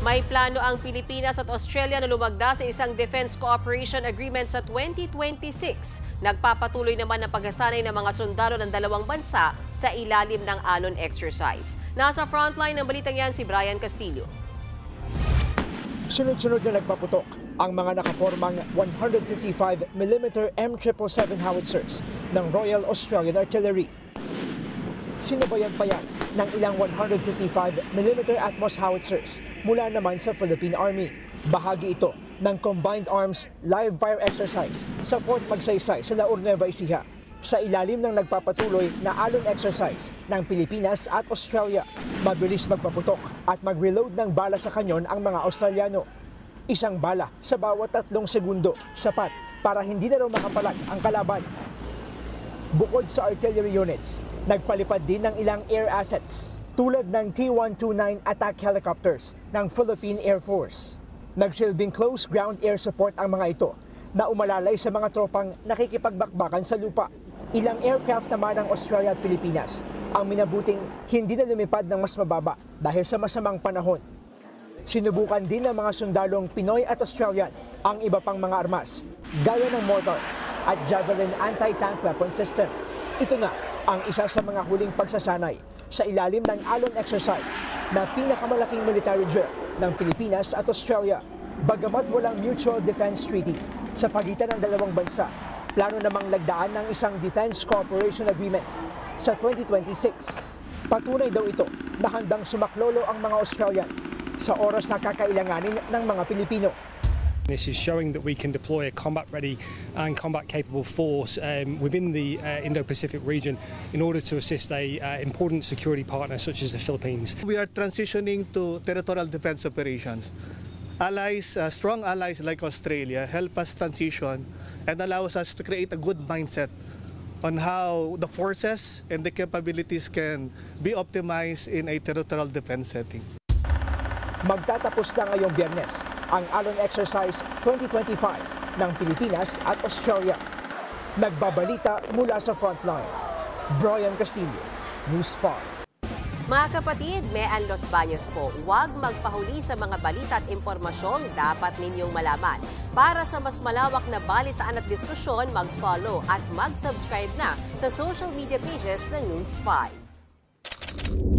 May plano ang Pilipinas at Australia na lumagda sa isang Defense Cooperation Agreement sa 2026. Nagpapatuloy naman ang paghasanay ng mga sundalo ng dalawang bansa sa ilalim ng Alon exercise. Nasa frontline ng balitang yan si Brian Castillo. Sunod-sunod na nagpaputok ang mga nakapormang 155mm M777 howitzers ng Royal Australian Artillery. Sinabayan pa yan ng ilang 155mm Atmos howitzers mula naman sa Philippine Army. Bahagi ito ng Combined Arms Live Fire Exercise sa Fort Magsaysay sa La Nueva Ecija sa ilalim ng nagpapatuloy na Alon exercise ng Pilipinas at Australia. Mabilis magpaputok at mag-reload ng bala sa kanyon ang mga Australiano. Isang bala sa bawat 3 segundo, sapat para hindi na raw makapalag ang kalaban. Bukod sa artillery units, nagpalipad din ng ilang air assets tulad ng T-129 attack helicopters ng Philippine Air Force. Nagsilbing close ground air support ang mga ito na umalalay sa mga tropang nakikipagbakbakan sa lupa. Ilang aircraft naman ng Australia at Pilipinas ang minabuting hindi na lumipad ng mas mababa dahil sa masamang panahon. Sinubukan din ng mga sundalong Pinoy at Australian ang iba pang mga armas, gaya ng mortars at Javelin anti-tank weapon system. Ito na ang isa sa mga huling pagsasanay sa ilalim ng Alon exercise na pinakamalaking military drill ng Pilipinas at Australia. Bagamat walang mutual defense treaty sa pagitan ng dalawang bansa, plano namang lagdaan ng isang Defense Cooperation Agreement sa 2026. Patunay daw ito na handang sumaklolo ang mga Australian sa oras na kakailanganin ng mga Pilipino. This is showing that we can deploy a combat-ready and combat-capable force within the Indo-Pacific region in order to assist a important security partner such as the Philippines. We are transitioning to territorial defense operations. Allies, strong allies like Australia help us transition and allows us to create a good mindset on how the forces and the capabilities can be optimized in a territorial defense setting. Magtatapos na ngayong Biyernes ang Alon Exercise 2025 ng Pilipinas at Australia. Nagbabalita mula sa frontline. Brian Castillo, News 5. Mga kapatid, Mean Los Baños po, huwag magpahuli sa mga balita at impormasyong dapat ninyong malaman. Para sa mas malawak na balitaan at diskusyon, mag-follow at mag-subscribe na sa social media pages ng News 5.